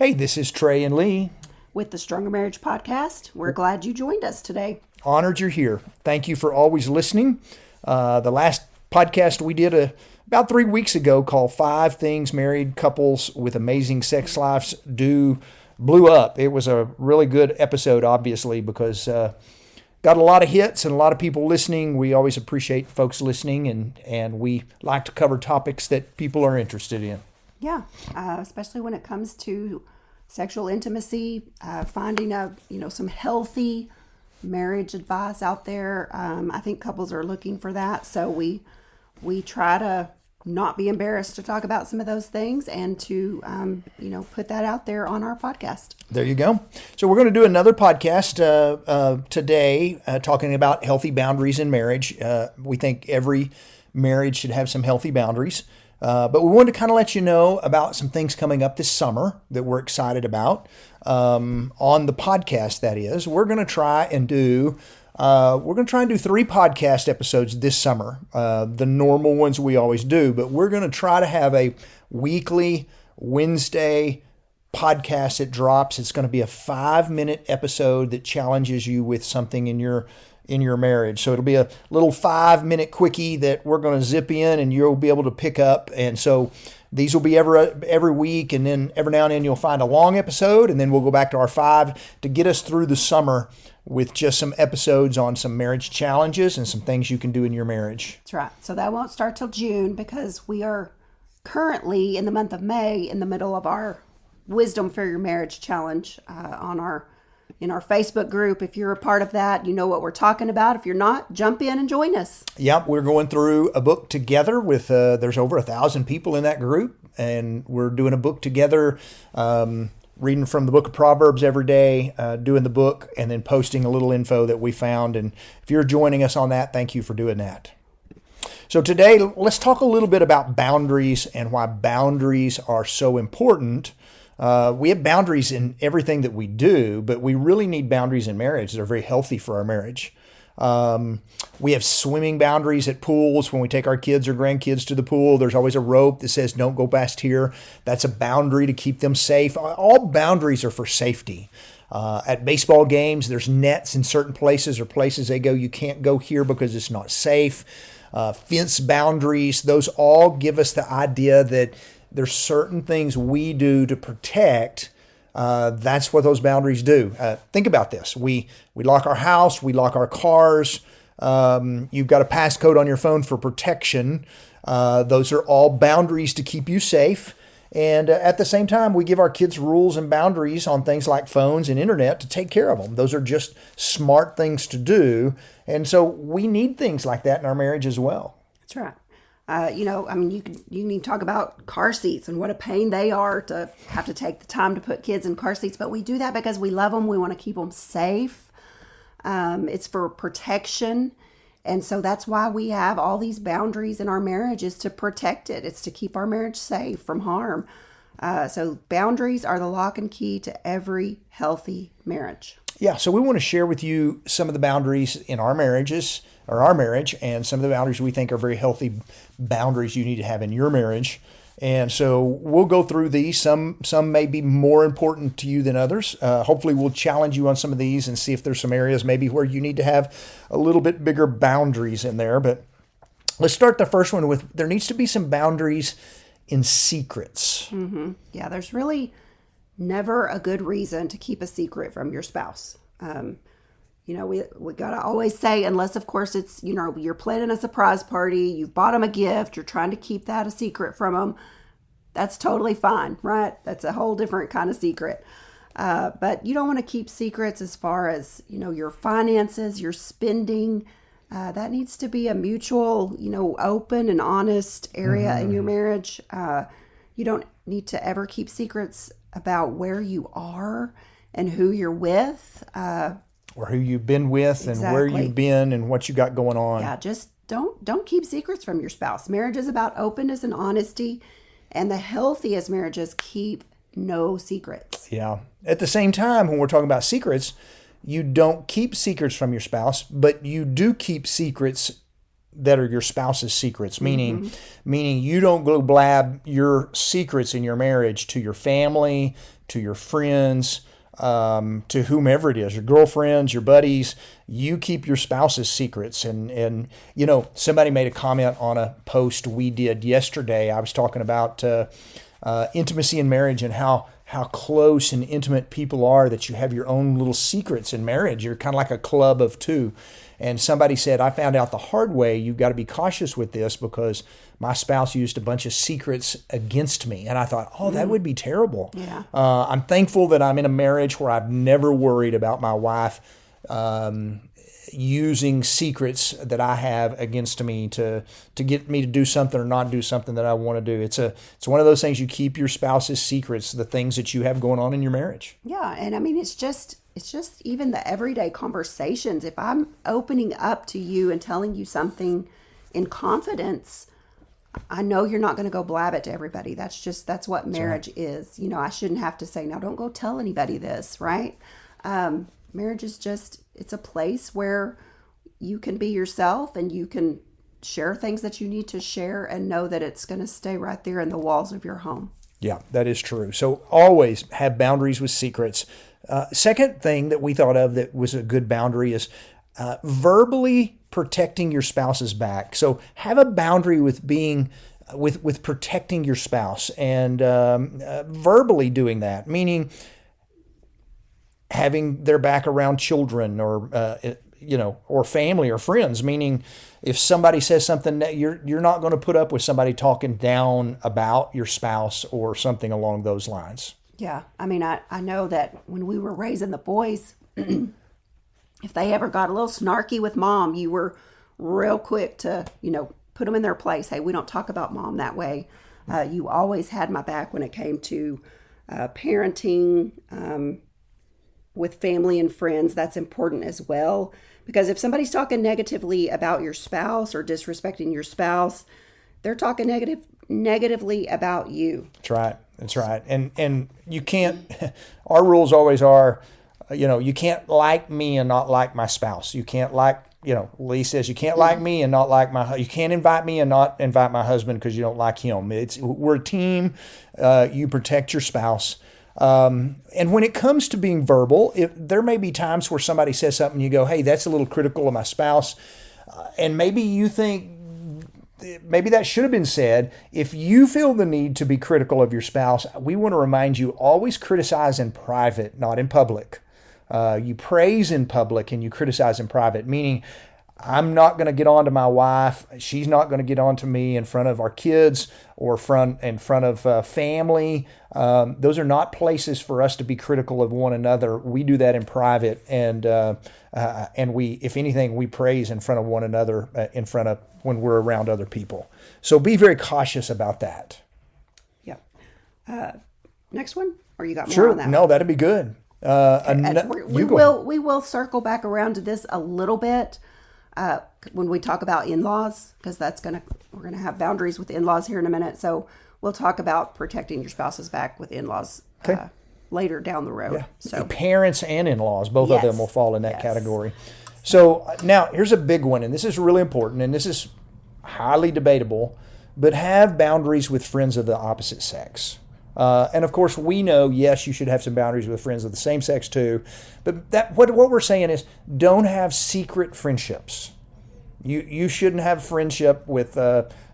Hey, this is Trey and Lee. With the Stronger Marriage Podcast. We're glad you joined us today. Honored you're here. Thank you for always listening. The last podcast we did about 3 weeks ago called 5 Things Married Couples with Amazing Sex Lives Do blew up. It was a really good episode, obviously, because got a lot of hits and a lot of people listening. We always appreciate folks listening, and we like to cover topics that people are interested in. Yeah, especially when it comes to sexual intimacy, finding some healthy marriage advice out there. I think couples are looking for that, so we try to not be embarrassed to talk about some of those things and to put that out there on our podcast. There you go. So we're going to do another podcast today talking about healthy boundaries in marriage. We think every marriage should have some healthy boundaries. But we wanted to kind of let you know about some things coming up this summer that we're excited about on the podcast. That is, we're going to try and do 3 podcast episodes this summer. The normal ones we always do, but we're going to try to have a weekly Wednesday podcast that drops. It's going to be a 5-minute episode that challenges you with something in your marriage. So it'll be a little 5-minute quickie that we're going to zip in and you'll be able to pick up. And so these will be every week, and then every now and then you'll find a long episode, and then we'll go back to our 5 to get us through the summer with just some episodes on some marriage challenges and some things you can do in your marriage. That's right. So that won't start till June because we are currently in the month of May in the middle of our Wisdom for Your Marriage Challenge in our Facebook group. If you're a part of that, you know what we're talking about. If you're not, jump in and join us. Yep, we're going through a book together with, there's over 1,000 people in that group, and we're doing a book together, reading from the book of Proverbs every day, doing the book, and then posting a little info that we found. And if you're joining us on that, thank you for doing that. So today, let's talk a little bit about boundaries and why boundaries are so important. We have boundaries in everything that we do, but we really need boundaries in marriage that are very healthy for our marriage. We have swimming boundaries at pools. When we take our kids or grandkids to the pool, there's always a rope that says, don't go past here. That's a boundary to keep them safe. All boundaries are for safety. At baseball games, there's nets in certain places, or places they go, you can't go here because it's not safe. Fence boundaries, those all give us the idea that there's certain things we do to protect. That's what those boundaries do. Think about this. We lock our house. We lock our cars. You've got a passcode on your phone for protection. Those are all boundaries to keep you safe. And at the same time, we give our kids rules and boundaries on things like phones and internet to take care of them. Those are just smart things to do. And so we need things like that in our marriage as well. That's right. You can talk about car seats and what a pain they are to have to take the time to put kids in car seats. But we do that because we love them. We want to keep them safe. It's for protection. And so that's why we have all these boundaries in our marriage, is to protect it. It's to keep our marriage safe from harm. So boundaries are the lock and key to every healthy marriage. Yeah, so we want to share with you some of the boundaries in our marriages, or our marriage, and some of the boundaries we think are very healthy boundaries you need to have in your marriage. And so we'll go through these. Some may be more important to you than others. Hopefully we'll challenge you on some of these and see if there's some areas maybe where you need to have a little bit bigger boundaries in there. But let's start the first one with, there needs to be some boundaries in secrets. Mm-hmm. Yeah, there's really never a good reason to keep a secret from your spouse. We got to always say, unless of course it's, you're planning a surprise party, you've bought them a gift, you're trying to keep that a secret from them. That's totally fine, right? That's a whole different kind of secret. But you don't want to keep secrets as far as, your finances, your spending. That needs to be a mutual, open and honest area in your marriage. You don't need to ever keep secrets about where you are and who you're with. Or who you've been with. Exactly. And where you've been and what you got going on. Yeah, just don't keep secrets from your spouse. Marriage is about openness and honesty, and the healthiest marriages keep no secrets. Yeah. At the same time, when we're talking about secrets, you don't keep secrets from your spouse, but you do keep secrets that are your spouse's secrets, meaning you don't go blab your secrets in your marriage to your family, to your friends, to whomever it is, your girlfriends, your buddies. You keep your spouse's secrets. And somebody made a comment on a post we did yesterday. I was talking about intimacy in marriage and how close and intimate people are, that you have your own little secrets in marriage. You're kind of like a club of two. And somebody said, I found out the hard way, you've got to be cautious with this because my spouse used a bunch of secrets against me. And I thought, that would be terrible. Yeah. I'm thankful that I'm in a marriage where I've never worried about my wife using secrets that I have against me to get me to do something or not do something that I want to do. It's one of those things, you keep your spouse's secrets, the things that you have going on in your marriage. Yeah, and I mean, it's just even the everyday conversations. If I'm opening up to you and telling you something in confidence, I know you're not going to go blab it to everybody. That's what marriage is. I shouldn't have to say, now don't go tell anybody this, right? Marriage is it's a place where you can be yourself and you can share things that you need to share and know that it's going to stay right there in the walls of your home. Yeah, that is true. So always have boundaries with secrets. Second thing that we thought of that was a good boundary is verbally protecting your spouse's back. So have a boundary with with protecting your spouse and verbally doing that, meaning having their back around children or family or friends, meaning if somebody says something that you're not going to put up with somebody talking down about your spouse or something along those lines. Yeah. I mean, I know that when we were raising the boys, if they ever got a little snarky with mom, you were real quick to, put them in their place. Hey, we don't talk about mom that way. You always had my back when it came to parenting, with family and friends. That's important as well, because if somebody's talking negatively about your spouse or disrespecting your spouse, they're talking negatively about you. That's right. And you can't, our rules always are, you can't like me and not like my spouse. You can't Lee says you can't like me and not like you can't invite me and not invite my husband because you don't like him. We're a team. You protect your spouse. And when it comes to being verbal, there may be times where somebody says something and you go, hey, that's a little critical of my spouse. And maybe you think maybe that should have been said. If you feel the need to be critical of your spouse, we want to remind you, always criticize in private, not in public. You praise in public and you criticize in private, meaning I'm not going to get on to my wife. She's not going to get on to me in front of our kids or in front of family. Those are not places for us to be critical of one another. We do that in private, and we, if anything, we praise in front of one another when we're around other people. So be very cautious about that. Yeah. Next one, or you got more Sure. on that? No, that'd be good. We will circle back around to this a little bit. When we talk about in-laws, because we're gonna have boundaries with in-laws here in a minute. So we'll talk about protecting your spouse's back with in-laws later down the road. Yeah. So parents and in-laws, both of them will fall in that category. So now here's a big one, and this is really important, and this is highly debatable, but have boundaries with friends of the opposite sex. And of course, we know, yes, you should have some boundaries with friends of the same sex too. But what we're saying is, don't have secret friendships. You shouldn't have friendship with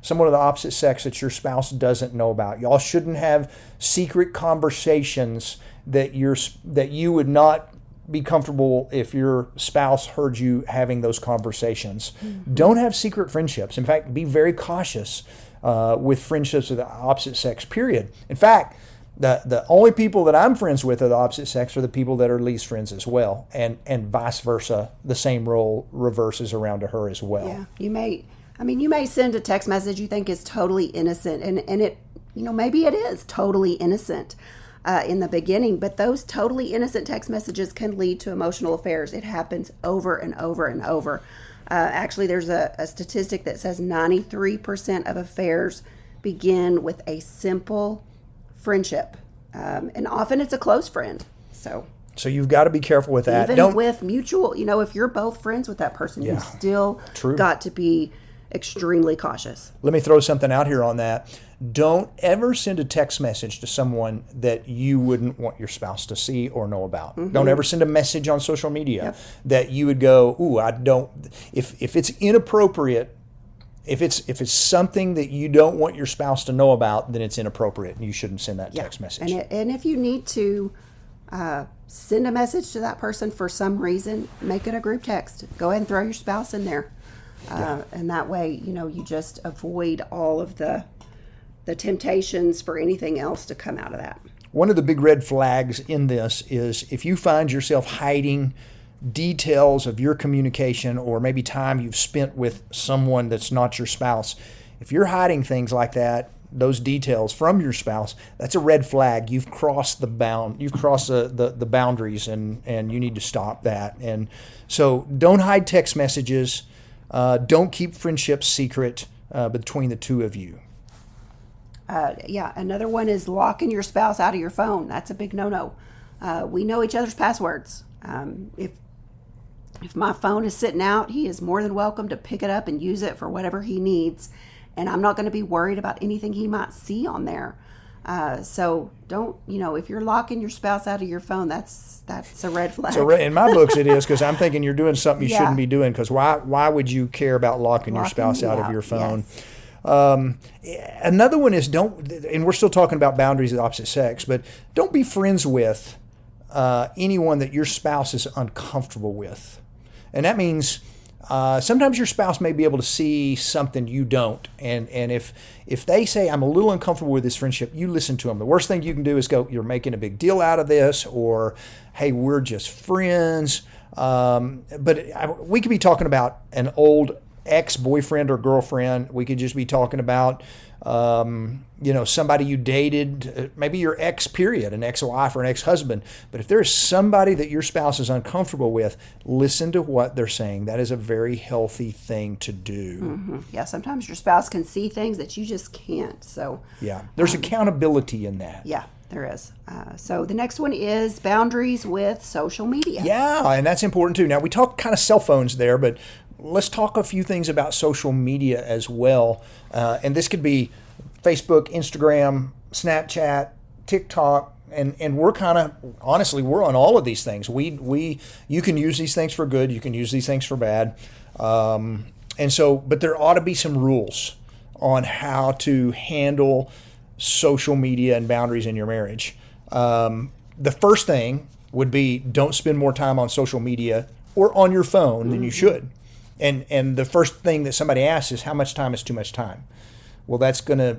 someone of the opposite sex that your spouse doesn't know about. Y'all shouldn't have secret conversations that you would not be comfortable if your spouse heard you having those conversations. Mm-hmm. Don't have secret friendships. In fact, be very cautious with friendships of the opposite sex, period. In fact, the only people that I'm friends with of the opposite sex are the people that are Lee's friends as well, and vice versa. The same role reverses around to her as well. Yeah, you may send a text message you think is totally innocent, and it, maybe it is totally innocent in the beginning, but those totally innocent text messages can lead to emotional affairs. It happens over and over and over. Actually, there's a statistic that says 93% of affairs begin with a simple friendship. And often it's a close friend. So you've got to be careful with that. Even with mutual, if you're both friends with that person, you've still got to be extremely cautious. Let me throw something out here on that. Don't ever send a text message to someone that you wouldn't want your spouse to see or know about. Don't ever send a message on social media that you would go, ooh, I don't. If it's inappropriate, if it's something that you don't want your spouse to know about, then it's inappropriate and you shouldn't send that text message. And if you need to send a message to that person for some reason, make it a group text. Go ahead and throw your spouse in there. And that way, you just avoid all of the temptations for anything else to come out of that. One of the big red flags in this is if you find yourself hiding details of your communication or maybe time you've spent with someone that's not your spouse. If you're hiding things like that, those details from your spouse, that's a red flag. You've crossed the bound. You've crossed the boundaries, and you need to stop that. And so don't hide text messages. Don't keep friendships secret between the two of you. Another one is locking your spouse out of your phone. That's a big no-no. We know each other's passwords. If my phone is sitting out, he is more than welcome to pick it up and use it for whatever he needs. And I'm not going to be worried about anything he might see on there. So don't, if you're locking your spouse out of your phone, that's a red flag. So in my books it is, because I'm thinking you're doing something you shouldn't be doing, because why would you care about locking your spouse out of your phone? Yes. Another one is and we're still talking about boundaries of the opposite sex, but don't be friends with anyone that your spouse is uncomfortable with. And that means sometimes your spouse may be able to see something you don't. And if they say, I'm a little uncomfortable with this friendship, you listen to them. The worst thing you can do is go, you're making a big deal out of this, or, hey, we're just friends. But we could be talking about an old ex-boyfriend or girlfriend. We could just be talking about, somebody you dated, maybe your ex period, an ex-wife or an ex-husband. But if there's somebody that your spouse is uncomfortable with, listen to what they're saying. That is a very healthy thing to do. Mm-hmm. Yeah, sometimes your spouse can see things that you just can't. So there's accountability in that. Yeah, there is. So the next one is boundaries with social media. Yeah, and that's important too. Now, we talk kind of cell phones there, but let's talk a few things about social media as well. And this could be Facebook, Instagram, Snapchat, TikTok, and we're kind of, honestly, we're on all of these things. You can use these things for good. You can use these things for bad. But there ought to be some rules on how to handle social media and boundaries in your marriage. The first thing would be, don't spend more time on social media or on your phone than you should. And the first thing that somebody asks is, how much time is too much time? Well, that's gonna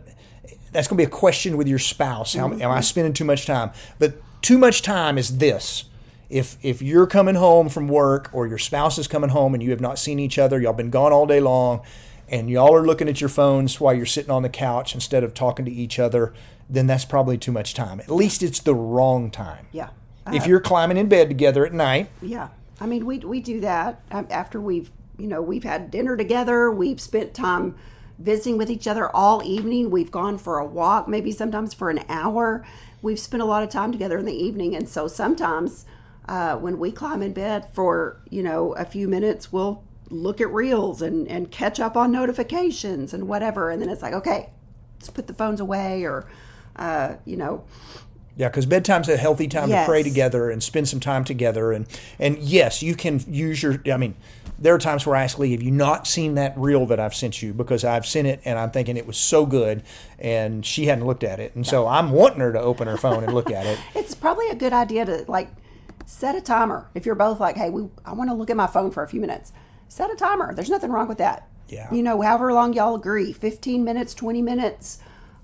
be a question with your spouse. Am I spending too much time? But too much time is this. If you're coming home from work, or your spouse is coming home and you have not seen each other, y'all been gone all day long, and y'all are looking at your phones while you're sitting on the couch instead of talking to each other, then that's probably too much time. At least it's the wrong time. Yeah. If you're climbing in bed together at night. Yeah. I mean, we do that after we've had dinner together. We've spent time visiting with each other all evening. We've gone for a walk, maybe sometimes for an hour. We've spent a lot of time together in the evening. And so sometimes when we climb in bed for, a few minutes, we'll look at reels and catch up on notifications and whatever. And then it's like, okay, let's put the phones away, or, Yeah, because bedtime's a healthy time to pray together and spend some time together. And yes, you can use there are times where I ask Lee, have you not seen that reel that I've sent you? Because I've seen it and I'm thinking it was so good, and she hadn't looked at it. And so I'm wanting her to open her phone and look at it. It's probably a good idea to set a timer. If you're both like, hey, I want to look at my phone for a few minutes. Set a timer. There's nothing wrong with that. Yeah. However long y'all agree, 15 minutes, 20 minutes,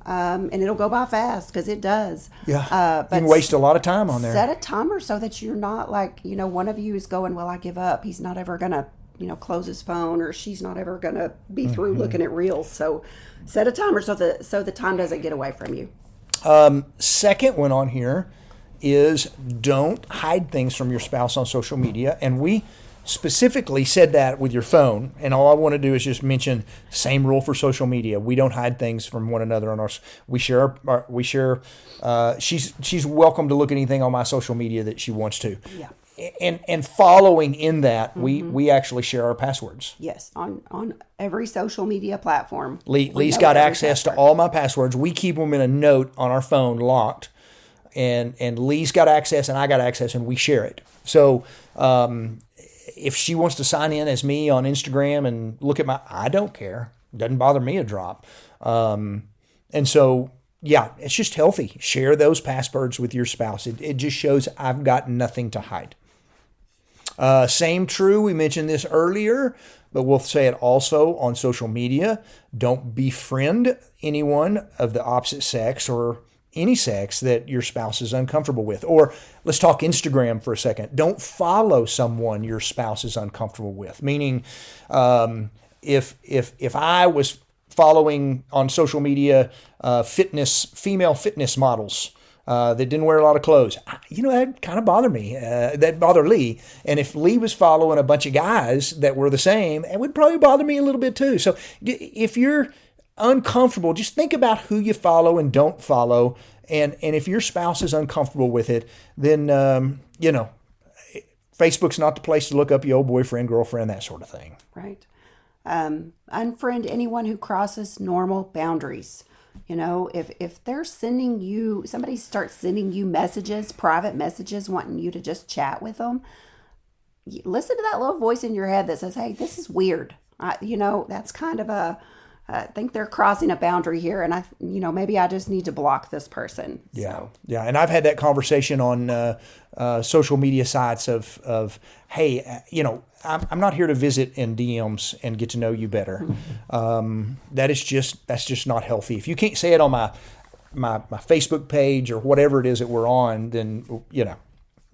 and it'll go by fast, because it does. Yeah. But you can waste a lot of time on there. Set a timer so that you're not one of you is going, well, I give up. He's not ever going to, close his phone, or she's not ever going to be through looking at reels. So set a timer so the time doesn't get away from you. Second one on here is, don't hide things from your spouse on social media. And we specifically said that with your phone, and all I want to do is just mention same rule for social media. We don't hide things from one another on ours. We share. She's welcome to look at anything on my social media that she wants to. Yeah. and following in that, we actually share our passwords. Yes, on every social media platform. Lee's got access to all my passwords. We keep them in a note on our phone, locked, and Lee's got access and I got access, and we share it. So if she wants to sign in as me on Instagram and look at I don't care. It doesn't bother me a drop. And so, yeah, it's just healthy. Share those passwords with your spouse. It just shows I've got nothing to hide. Same true. We mentioned this earlier, but we'll say it also on social media. Don't befriend anyone of the opposite sex or any sex that your spouse is uncomfortable with. Or let's talk Instagram for a second. Don't follow someone your spouse is uncomfortable with. Meaning, if I was following on social media female fitness models that didn't wear a lot of clothes, that kind of bothered me. That bothered Lee. And if Lee was following a bunch of guys that were the same, it would probably bother me a little bit too. So if you're uncomfortable, just think about who you follow and don't follow. And if your spouse is uncomfortable with it, then, Facebook's not the place to look up your old boyfriend, girlfriend, that sort of thing. Right. Unfriend anyone who crosses normal boundaries. If they're sending you, somebody starts sending you messages, private messages, wanting you to just chat with them, listen to that little voice in your head that says, hey, this is weird. That's kind of I think they're crossing a boundary here, and maybe I just need to block this person. Yeah, so. Yeah, and I've had that conversation on social media sites of hey, I'm not here to visit in DMs and get to know you better. That's just not healthy. If you can't say it on my Facebook page or whatever it is that we're on, then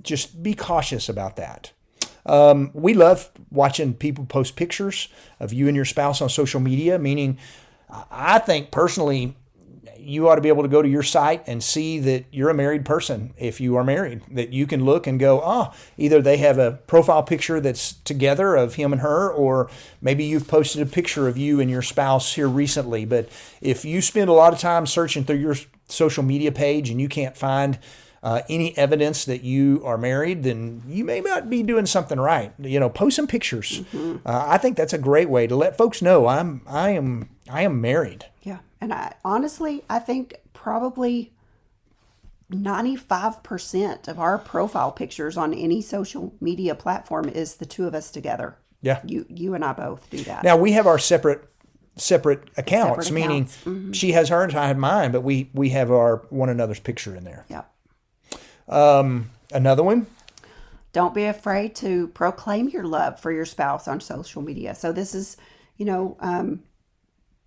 just be cautious about that. We love watching people post pictures of you and your spouse on social media, meaning I think personally you ought to be able to go to your site and see that you're a married person. If you are married, that you can look and go, either they have a profile picture that's together of him and her, or maybe you've posted a picture of you and your spouse here recently. But if you spend a lot of time searching through your social media page and you can't find any evidence that you are married, then you may not be doing something right. Post some pictures. I think that's a great way to let folks know I am married. Yeah, and I think probably 95% of our profile pictures on any social media platform is the two of us together. Yeah, you and I both do that. Now we have our separate accounts, meaning she has hers, I have mine, but we have our one another's picture in there. Yeah. Another one. Don't be afraid to proclaim your love for your spouse on social media. So this is,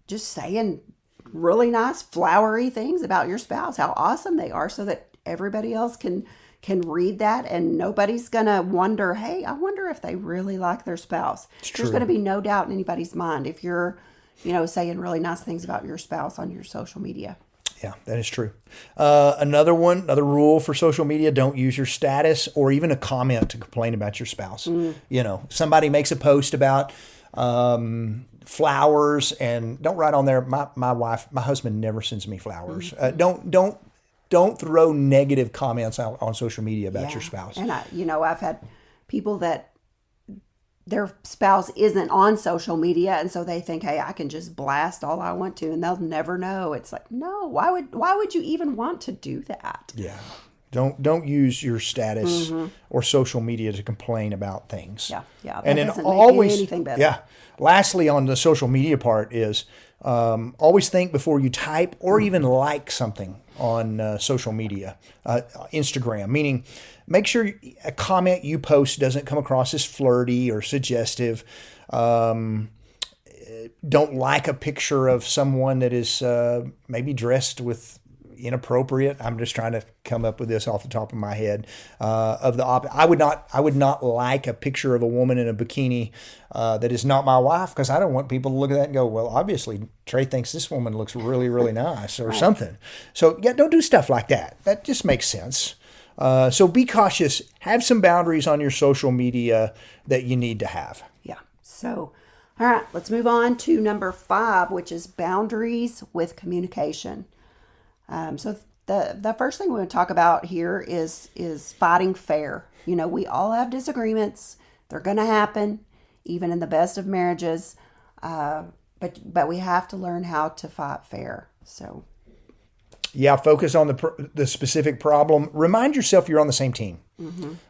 just saying really nice, flowery things about your spouse, how awesome they are, so that everybody else can read that, and nobody's gonna wonder, hey, I wonder if they really like their spouse. There's going to be no doubt in anybody's mind if you're, saying really nice things about your spouse on your social media. Yeah, that is true. Another rule for social media: don't use your status or even a comment to complain about your spouse. Somebody makes a post about flowers, and don't write on there, my husband never sends me flowers. Don't throw negative comments out on social media about your spouse. And I've had people that their spouse isn't on social media, and so they think, hey, I can just blast all I want to, and they'll never know. It's like, no, why would you even want to do that? Yeah. Don't use your status or social media to complain about things. Yeah. That and then doesn't always make anything better. Yeah. Lastly, on the social media part is always think before you type or even like something on social media, Instagram, meaning make sure a comment you post doesn't come across as flirty or suggestive. Don't like a picture of someone that is maybe dressed with inappropriate. I'm just trying to come up with this off the top of my head. I would not like a picture of a woman in a bikini that is not my wife, because I don't want people to look at that and go, well, obviously Trey thinks this woman looks really, really nice or something. So yeah, don't do stuff like that. That just makes sense. So be cautious. Have some boundaries on your social media that you need to have. Yeah. So, all right, let's move on to number 5, which is boundaries with communication. So The first thing we want to talk about here is fighting fair. You know, we all have disagreements. They're going to happen, even in the best of marriages. But we have to learn how to fight fair. So, yeah, focus on the specific problem. Remind yourself you're on the same team.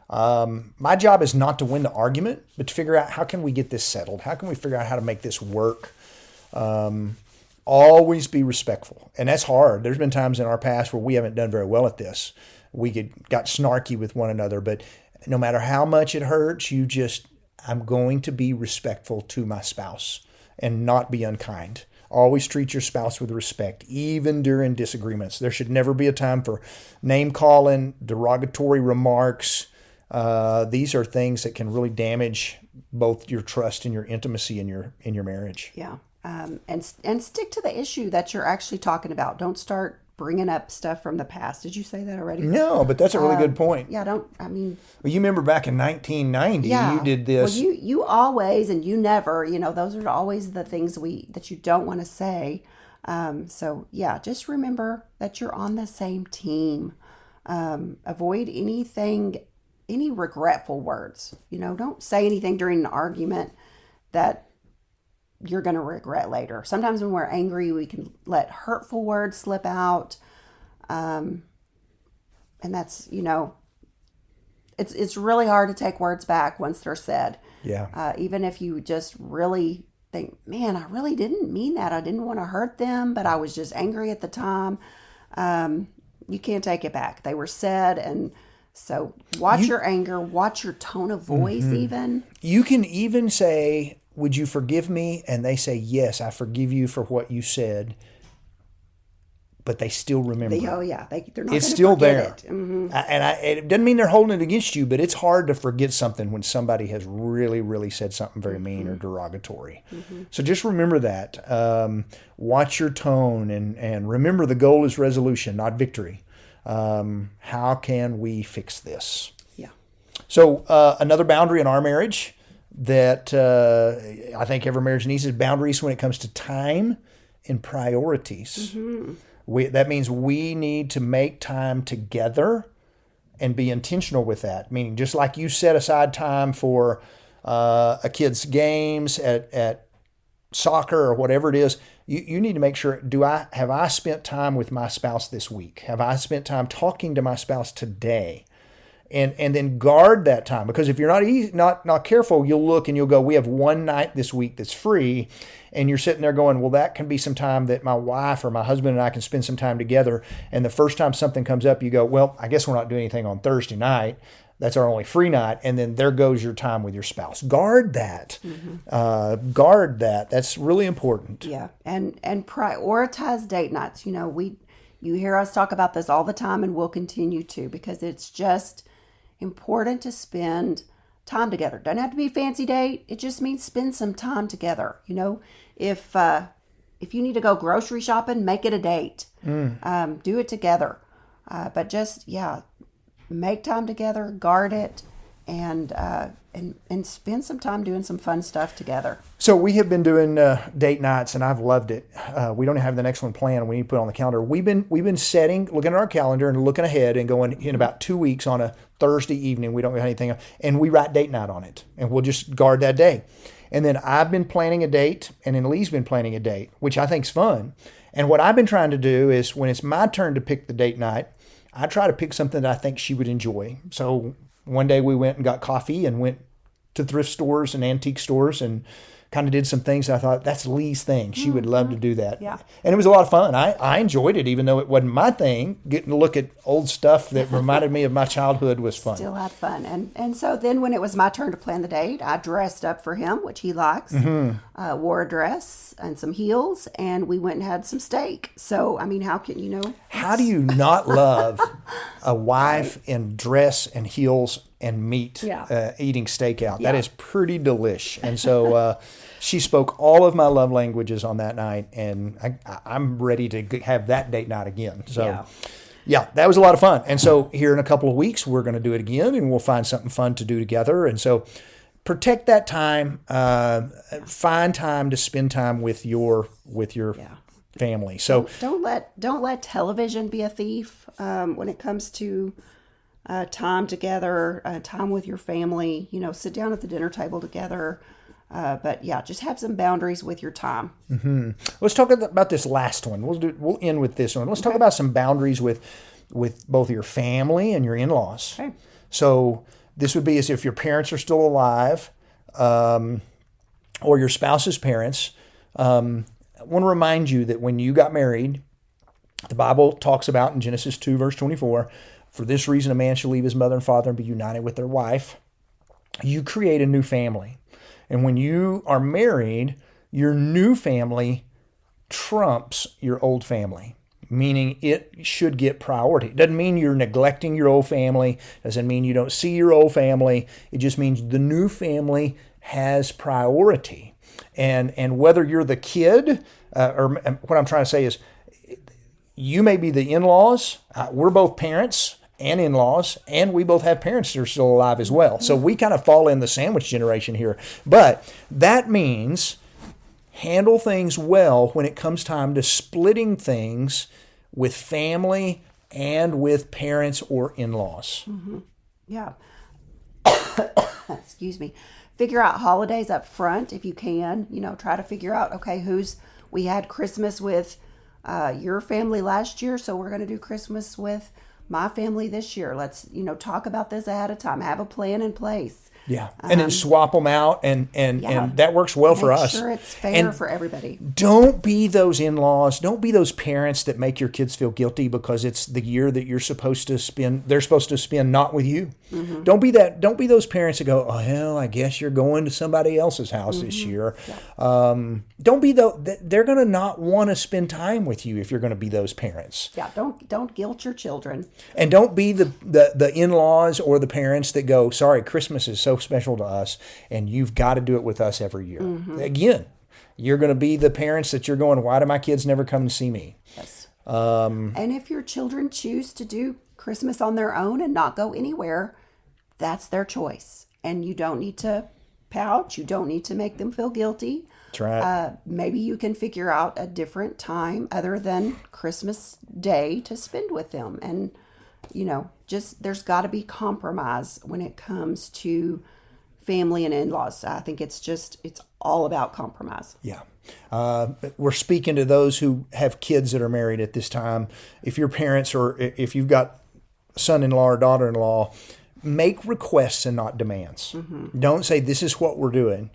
My job is not to win the argument, but to figure out how can we get this settled? How can we figure out how to make this work? Always be respectful. And that's hard. There's been times in our past where we haven't done very well at this. We got snarky with one another, but no matter how much it hurts, I'm going to be respectful to my spouse and not be unkind. Always treat your spouse with respect, even during disagreements. There should never be a time for name calling, derogatory remarks. These are things that can really damage both your trust and your intimacy in your marriage. Yeah. And stick to the issue that you're actually talking about. Don't start bringing up stuff from the past. Did you say that already? No, but that's a really good point. Yeah, well, you remember back in 1990, you did this. Well, you always and you never, those are always the things that you don't want to say. So yeah, just remember that you're on the same team. Avoid any regretful words. Don't say anything during an argument that you're going to regret later. Sometimes when we're angry, we can let hurtful words slip out. And that's, it's really hard to take words back once they're said. Yeah. Even if you just really think, man, I really didn't mean that. I didn't want to hurt them, but I was just angry at the time. You can't take it back. They were said. And so watch your anger, watch your tone of voice even. You can even say, would you forgive me? And they say, yes, I forgive you for what you said. But they still remember. They're not. It's still there. It. Mm-hmm. It doesn't mean they're holding it against you, but it's hard to forget something when somebody has really, really said something very mean or derogatory. Mm-hmm. So just remember that. Watch your tone and remember the goal is resolution, not victory. How can we fix this? Yeah. So another boundary in our marriage that I think every marriage needs is boundaries when it comes to time and priorities. Mm-hmm. That means we need to make time together and be intentional with that. Meaning, just like you set aside time for a kid's games at soccer or whatever it is, you need to make sure, have I spent time with my spouse this week? Have I spent time talking to my spouse today? And then guard that time, because if you're not careful, you'll look and you'll go, we have one night this week that's free, and you're sitting there going, well, that can be some time that my wife or my husband and I can spend some time together. And the first time something comes up, you go, well, I guess we're not doing anything on Thursday night. That's our only free night. And then there goes your time with your spouse. Guard that. Mm-hmm. Guard that. That's really important. Yeah, and prioritize date nights. You hear us talk about this all the time, and we'll continue to, because it's just important to spend time together. Doesn't have to be a fancy date. It just means spend some time together. If you need to go grocery shopping, make it a date. Do it together. But just make time together, guard it, and spend some time doing some fun stuff together. So we have been doing date nights, and I've loved it. We don't have the next one planned. We need to put it on the calendar. We've been looking at our calendar and looking ahead and going, in about 2 weeks on a Thursday evening, we don't have anything, and we write date night on it, and we'll just guard that day. And then I've been planning a date, and then Lee's been planning a date, which I think's fun. And what I've been trying to do is, when it's my turn to pick the date night, I try to pick something that I think she would enjoy. So one day we went and got coffee and went to thrift stores and antique stores and kind of did some things. I thought, that's Lee's thing. She would love to do that. Yeah. And it was a lot of fun. I enjoyed it, even though it wasn't my thing. Getting to look at old stuff that reminded me of my childhood was fun. Still had fun. And so then when it was my turn to plan the date, I dressed up for him, which he likes, wore a dress and some heels, and we went and had some steak. So, how can, How do you not love a wife in dress and heels and meat eating steak out? Yeah. That is pretty delish. And so she spoke all of my love languages on that night, and I'm ready to have that date night again. So yeah, that was a lot of fun. And so here in a couple of weeks, we're going to do it again, and we'll find something fun to do together. And so protect that time. Find time to spend time with your family. So don't let television be a thief when it comes to time together, time with your family. Sit down at the dinner table together. But yeah, just have some boundaries with your time. let's talk about this last one. We'll end with this one. Let's talk about some boundaries with both your family and your in-laws. Okay. So this would be as if your parents are still alive, or your spouse's parents. I want to remind you that when you got married, the Bible talks about in Genesis 2, verse 24, for this reason a man shall leave his mother and father and be united with their wife. You create a new family. And when you are married, your new family trumps your old family, meaning it should get priority. It doesn't mean you're neglecting your old family. It doesn't mean you don't see your old family. It just means the new family has priority. And whether you're the kid, or what I'm trying to say is, you may be the in-laws. We're both parents and in-laws, and we both have parents that are still alive as well. So we kind of fall in the sandwich generation here. But that means handle things well when it comes time to splitting things with family and with parents or in-laws. Yeah. Excuse me. Figure out holidays up front if you can. Try to figure out, okay, we had Christmas with your family last year, so we're going to do Christmas with my family this year. Let's, talk about this ahead of time. Have a plan in place. Yeah. And then swap them out, and that works well for us. Make sure it's fair for everybody. Don't be those in-laws. Don't be those parents that make your kids feel guilty because it's the year that they're supposed to spend not with you. Mm-hmm. Don't be that. Don't be those parents that go, oh, hell, I guess you're going to somebody else's house this year. Yeah. Don't be they're going to not want to spend time with you if you're going to be those parents. Yeah. Don't guilt your children. And don't be the in-laws or the parents that go, sorry, Christmas is so special to us, and you've got to do it with us every year. Mm-hmm. Again, you're going to be the parents that you're going, why do my kids never come and see me? Yes. And if your children choose to do Christmas on their own and not go anywhere, that's their choice. And you don't need to pout. You don't need to make them feel guilty. That's right. Maybe you can figure out a different time other than Christmas Day to spend with them. And, just there's got to be compromise when it comes to family and in-laws. I think it's all about compromise. Yeah. We're speaking to those who have kids that are married at this time. If your parents, or if you've got son-in-law or daughter-in-law, make requests and not demands. Mm-hmm. Don't say, this is what we're doing.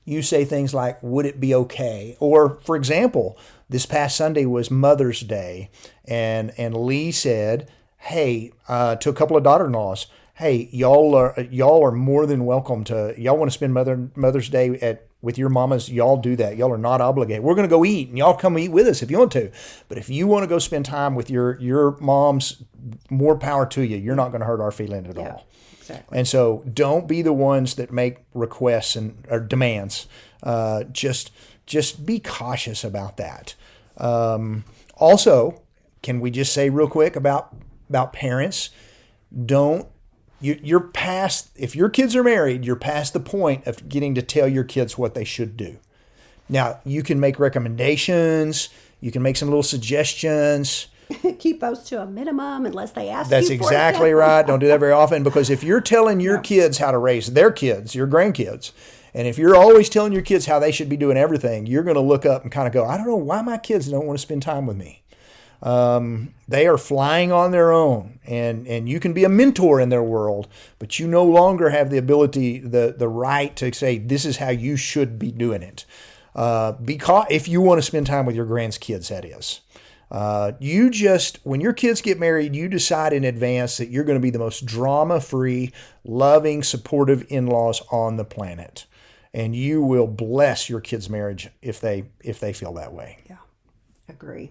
You say things like, would it be okay? Or, for example, this past Sunday was Mother's Day, and Lee said, hey, to a couple of daughter-in-laws, hey, y'all are more than welcome to, y'all want to spend Mother's Day with your mamas, y'all do that. Y'all are not obligated. We're going to go eat, and y'all come eat with us if you want to. But if you want to go spend time with your moms, more power to you. You're not going to hurt our feelings at all. Exactly. And so don't be the ones that make requests or demands. Just be cautious about that. Also, can we just say real quick about parents? You're past, if your kids are married, you're past the point of getting to tell your kids what they should do. Now, you can make recommendations. You can make some little suggestions. Keep those to a minimum unless they ask That's you for exactly it. right. Don't do that very often, because if you're telling your kids how to raise their kids, your grandkids, and if you're always telling your kids how they should be doing everything, you're going to look up and kind of go, I don't know why my kids don't want to spend time with me. They are flying on their own, and you can be a mentor in their world, but you no longer have the ability, the right to say, this is how you should be doing it. Because if you want to spend time with your grandkids, that is. When your kids get married, you decide in advance that you're going to be the most drama-free, loving, supportive in-laws on the planet. And you will bless your kids' marriage if they feel that way. Yeah. Agree.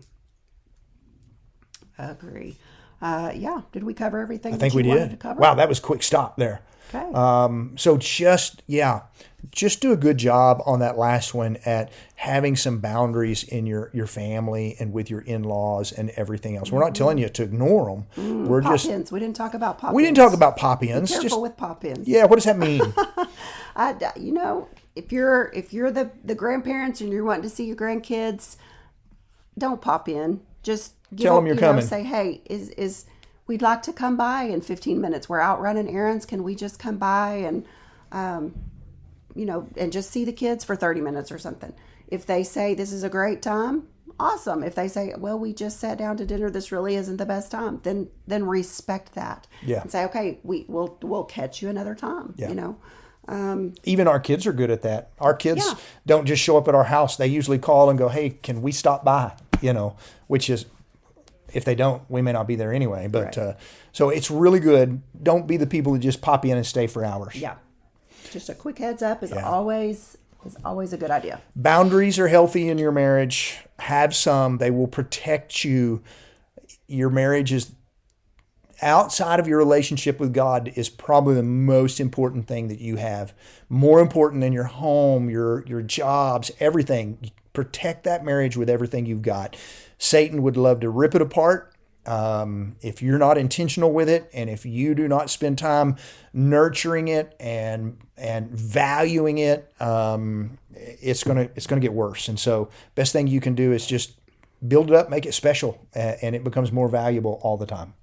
Yeah. Did we cover everything? I think we did. Wow, that was a quick stop there. Okay. So just do a good job on that last one at having some boundaries in your family and with your in-laws and everything else. We're not telling you to ignore them. We're pop-ins. We didn't talk about pop-ins. We didn't talk about pop-ins. Be careful with pop-ins. Yeah, what does that mean? If you're the grandparents and you're wanting to see your grandkids, don't pop in. Just tell them you're coming. Say, hey, is we'd like to come by in 15 minutes. We're out running errands. Can we just come by and, and just see the kids for 30 minutes or something? If they say this is a great time, awesome. If they say, well, we just sat down to dinner, this really isn't the best time, then respect that. Yeah. And say, okay, we'll catch you another time. Yeah. Even our kids are good at that. Our kids don't just show up at our house. They usually call and go, hey, can we stop by? Which is, if they don't, we may not be there anyway. But right. So it's really good. Don't be the people that just pop in and stay for hours. Yeah. Just a quick heads up is always a good idea. Boundaries are healthy in your marriage. Have some. They will protect you. Your marriage is, outside of your relationship with God, is probably the most important thing that you have. More important than your home, your jobs, everything. Protect that marriage with everything you've got. Satan would love to rip it apart. If you're not intentional with it, and if you do not spend time nurturing it and valuing it, it's gonna get worse. And so, best thing you can do is just build it up, make it special, and it becomes more valuable all the time.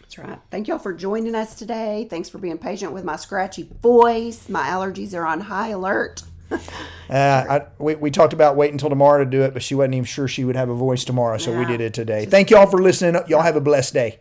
That's right. Thank y'all for joining us today. Thanks for being patient with my scratchy voice. My allergies are on high alert. We talked about waiting until tomorrow to do it, but she wasn't even sure she would have a voice tomorrow, so we did it today. Thank y'all for listening. Y'all have a blessed day.